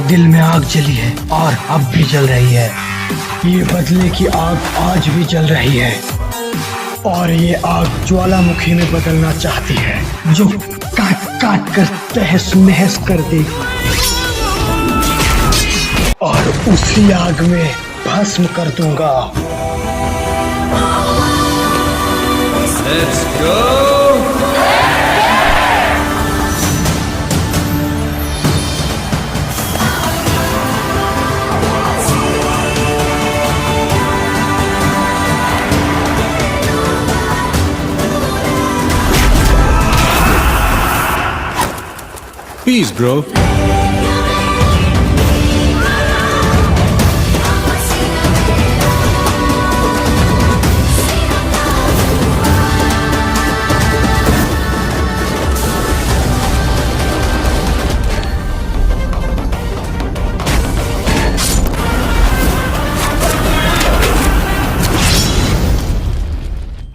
दिल में आग जली है और अब भी जल रही है। ये बदले की आग आज भी जल रही है और ये आग ज्वालामुखी में बदलना चाहती है, जो काट काट कर तहस नहस कर देगी और उसी आग में भस्म कर दूंगा। Let's go! Peace, bro.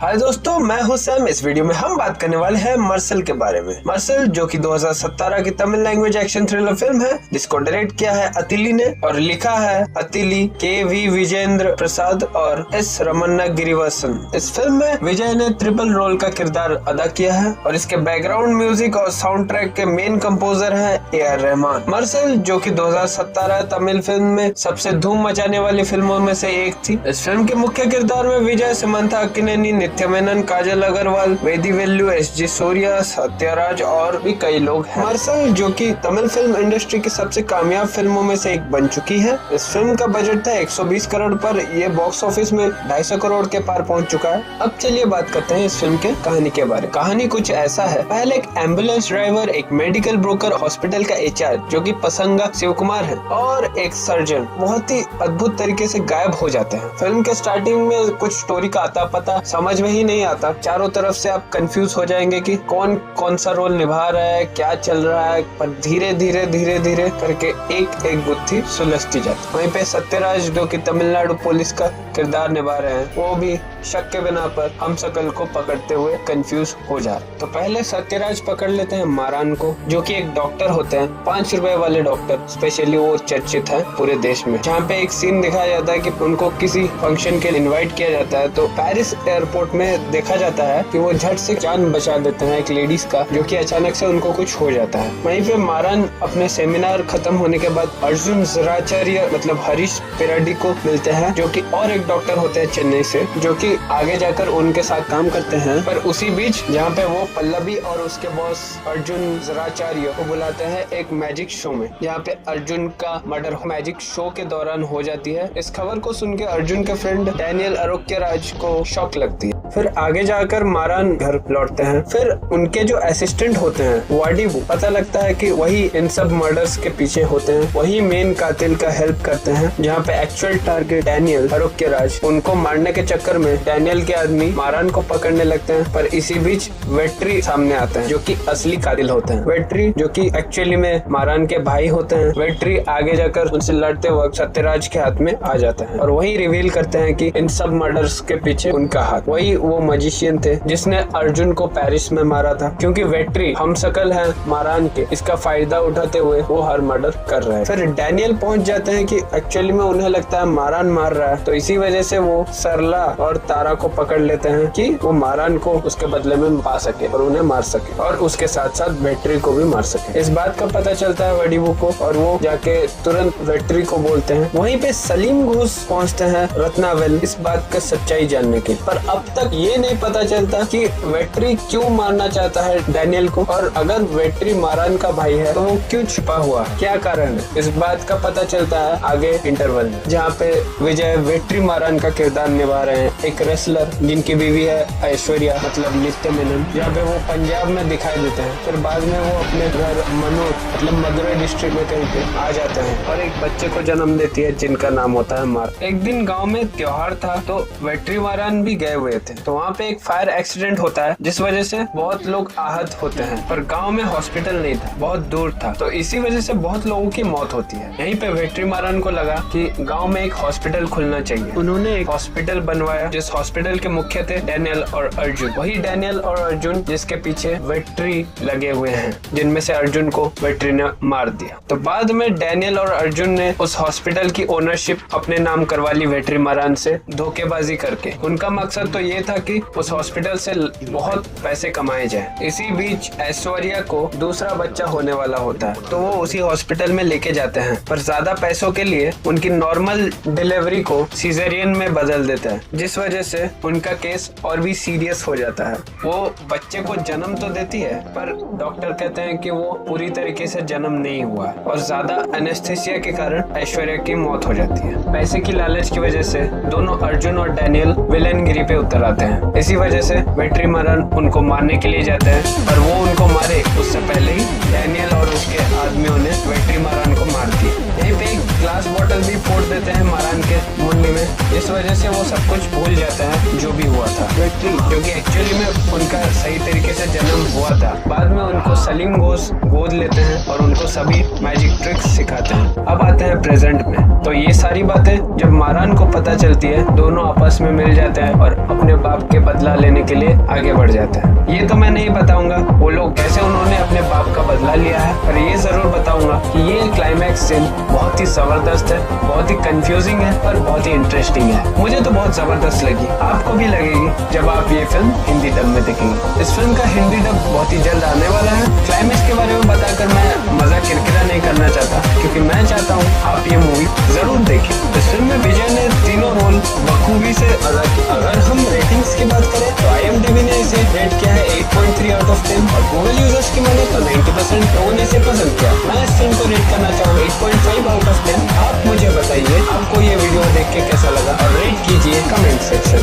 हाय दोस्तों, मैं हूं सैम। इस वीडियो में हम बात करने वाले हैं मर्सल के बारे में। मर्सल जो कि 2017 की Tamil language action thriller film है, जिसको डायरेक्ट किया है अतिली ने और लिखा है अतिली, के.वी. विजेंद्र प्रसाद और एस. रमन्ना गिरिवासन। इस फिल्म में विजय ने ट्रिपल रोल का किरदार अदा किया है और इसके बैकग्राउंड म्यूजिक और साउंड ट्रैक के मेन कंपोजर है ए.आर. रहमान। मर्सल जो की 2017 तमिल फिल्म में सबसे धूम मचाने वाली फिल्मों में से एक थी। इस फिल्म के मुख्य किरदार में विजय, समंथा अक्किनेनी, नित्य मेनन, काजल अग्रवाल, वेदी वेल्लू, एस.जी. सूर्या, सत्यराज और भी कई लोग हैं। मर्सल जो कि तमिल फिल्म इंडस्ट्री की सबसे कामयाब फिल्मों में से एक बन चुकी है। इस फिल्म का बजट था 120 करोड़ पर ये बॉक्स ऑफिस में 250 करोड़ के पार पहुंच चुका है। अब चलिए बात करते हैं इस फिल्म के कहानी के बारे में। कहानी कुछ ऐसा है। पहले एक एम्बुलेंस ड्राइवर, एक मेडिकल ब्रोकर, हॉस्पिटल का एचआर जो कि पसंगा शिव कुमार है और एक सर्जन बहुत ही अद्भुत तरीके से गायब हो जाते हैं। फिल्म के स्टार्टिंग में कुछ स्टोरी का आता पता समझ में ही नहीं आता। चारों तरफ से आप कंफ्यूज हो जाएंगे कि कौन कौन सा रोल निभा रहा है, क्या चल रहा है, पर धीरे धीरे करके एक गुत्थी सुलझती जाती। वहीं पे सत्यराज जो कि तमिलनाडु पुलिस का किरदार निभा रहे हैं, वो भी शक के बिना पर हम सकल को पकड़ते हुए कंफ्यूज हो जा रहे। तो पहले सत्यराज पकड़ लेते हैं मारान को, जो कि एक डॉक्टर होते हैं, 5 रुपए वाले डॉक्टर। स्पेशली वो चर्चित है पूरे देश में। जहाँ पे एक सीन दिखाया जाता है कि उनको किसी फंक्शन के इनवाइट किया जाता है, तो पेरिस एयरपोर्ट में देखा जाता है कि वो झट से जान बचा देते हैं एक लेडीज का, जो कि अचानक से उनको कुछ हो जाता है। वहीं पे मारान अपने सेमिनार खत्म होने के बाद अर्जुन जराचार्य मतलब हरीश पेराडी को मिलते हैं, जो कि और एक डॉक्टर होते हैं चेन्नई से, जो कि आगे जाकर उनके साथ काम करते हैं। पर उसी बीच जहाँ पे वो पल्लवी और उसके बॉस अर्जुन जराचार्य को बुलाते हैं एक मैजिक शो में, जहाँ पे अर्जुन का मर्डर मैजिक शो के दौरान हो जाती है। इस खबर को सुन के अर्जुन के फ्रेंड डैनियल आरोग्यराज को शॉक लगती है। फिर आगे जाकर मारान घर लौटते हैं। फिर उनके जो असिस्टेंट होते हैं वाडी, पता लगता है कि वही इन सब मर्डर्स के पीछे होते हैं, वही मेन कातिल का हेल्प करते हैं। जहाँ पे एक्चुअल टारगेट डैनियल आरोग्यराज, उनको मारने के चक्कर में डैनियल के आदमी मारान को पकड़ने लगते हैं। पर इसी बीच वेट्री सामने आते हैं, जो कि असली कातिल होते हैं। वेट्री जो कि एक्चुअली में मारान के भाई होते हैं। वेट्री आगे जाकर उनसे लड़ते वक्त सत्यराज के हाथ में आ जाता है और वही रिवील करते हैं कि इन सब मर्डर्स के पीछे उनका हाथ, वही वो मजिशियन थे जिसने अर्जुन को पेरिस में मारा था। क्योंकि वेट्री हम सकल है मारान के, इसका फायदा उठाते हुए वो हर मर्डर कर रहे हैं। फिर डैनियल पहुंच जाते हैं कि एक्चुअली में उन्हें लगता है मारान मार रहा है, तो इसी वजह से वो सरला और तारा को पकड़ लेते हैं कि वो मारान को उसके बदले में पा सके और उन्हें मार सके और उसके साथ साथ वेट्री को भी मार सके। इस बात का पता चलता है वडीवू को और वो जाके तुरंत वेट्री को बोलते हैं। वहीं पे सलीम घोष पहुंचते हैं रत्नावेल इस बात का सच्चाई जानने के, पर अब तक ये नहीं पता चलता कि वेट्री क्यों मारना चाहता है डैनियल को, और अगर वेट्री मारान का भाई है तो वो क्यों छिपा हुआ है, क्या कारण है। इस बात का पता चलता है आगे इंटरवल में, जहाँ पे विजय वेट्री मारान का किरदार निभा रहे हैं, एक रेसलर जिनकी बीवी है ऐश्वर्या मतलब नित्य मेनन, जहाँ पे वो पंजाब में दिखाई देते हैं। फिर बाद में वो अपने घर मनोर मतलब मदुरई डिस्ट्रिक्ट में कहीं पे आ जाते हैं और एक बच्चे को जन्म देती है जिनका नाम होता है मार। एक दिन गाँव में त्योहार था तो वेट्री मारान भी गए हुए थे, तो वहाँ पे एक फायर एक्सीडेंट होता है जिस वजह से बहुत लोग आहत होते हैं, पर गांव में हॉस्पिटल नहीं था, बहुत दूर था, तो इसी वजह से बहुत लोगों की मौत होती है। यहीं पे वेट्रीमारन को लगा कि गांव में एक हॉस्पिटल खुलना चाहिए। उन्होंने एक हॉस्पिटल बनवाया जिस हॉस्पिटल के मुख्य थे डैनियल और अर्जुन। वही डैनियल और अर्जुन जिसके पीछे वेट्री लगे हुए हैं, जिनमें से अर्जुन को वेट्री ने मार दिया। तो बाद में डैनियल और अर्जुन ने उस हॉस्पिटल की ओनरशिप अपने नाम करवा ली वेट्रीमारन से धोखेबाजी करके। उनका मकसद तो ये था कि उस हॉस्पिटल से बहुत पैसे कमाए जाए। इसी बीच ऐश्वर्या को दूसरा बच्चा होने वाला होता है, तो वो उसी हॉस्पिटल में लेके जाते हैं, पर ज्यादा पैसों के लिए उनकी नॉर्मल डिलीवरी को सीजरियन में बदल देता है, जिस वजह से उनका केस और भी सीरियस हो जाता है। वो बच्चे को जन्म तो देती है, पर डॉक्टर कहते हैं कि वो पूरी तरीके से जन्म नहीं हुआ और ज्यादा एनेस्थीसिया के कारण ऐश्वर्या की मौत हो जाती है। पैसे की लालच की वजह से दोनों अर्जुन और डैनियल विलेनगिरी पे उतर आते हैं। इसी वजह से वेट्रीमारन उनको मारने के लिए जाते हैं, पर वो उनको मारे उससे पहले ही डैनियल और उसके आदमियों ने वेट्रीमारन को मार दिया। यहीं पे एक ग्लास बॉटल भी फोड़ देते हैं मारन के मुंडी में। इस वजह से वो सब कुछ भूल जाता है जो भी हुआ था। वेट्री जो कि एक्चुअली में उनका सही तरीके से जन्म हुआ था, बाद में उनको सलीम घोष गोद लेते हैं और उनको सभी मैजिक ट्रिक्स सिखाते हैं। अब आते हैं प्रेजेंट में। तो ये सारी बातें जब मारन को पता चलती है, दोनों आपस में मिल जाते हैं और अपने बाप के बदला लेने के लिए आगे बढ़ जाते हैं। ये तो मैं नहीं बताऊंगा वो लोग कैसे उन्होंने अपने बाप का बदला लिया है, पर ये जरूर बताऊंगा कि ये क्लाइमैक्स सीन बहुत ही जबरदस्त है, बहुत ही कंफ्यूजिंग है और बहुत ही इंटरेस्टिंग है। मुझे तो बहुत जबरदस्त लगी, आपको भी लगेगी जब आप ये फिल्म हिंदी डब में देखेंगे। इस फिल्म का हिंदी डब बहुत ही जल्द आने वाला है। क्लाइमैक्स के बारे में बताकर मैं मजा किरकिरा नहीं करना चाहता, क्योंकि मैं चाहता हूँ आप ये मूवी जरूर देखें। इस फिल्म में विजय ने तीनों रोल बखूबी से अदा किया। अगर हम रेटिंग्स की बात करें तो IMDb ने इसे रेट किया है 8.3 आउट ऑफ 10 और गूगल यूजर्स की माने तो 90% लोगों ने इसे पसंद किया। मैं इस फिल्म को रेट करना चाहूँगा 8.5 आउट ऑफ 10। आप मुझे बताइए आपको ये वीडियो देख के कैसा लगा और रेट कीजिए कमेंट सेक्शन।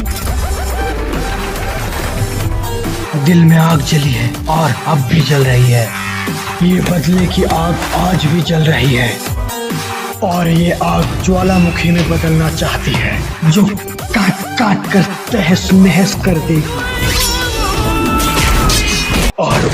दिल में आग जली है और अब भी जल रही है। ये बदले की आग आज भी जल रही है और ये आग ज्वालामुखी में बदलना चाहती है, जो काट काट कर तहस नहस कर देगी। और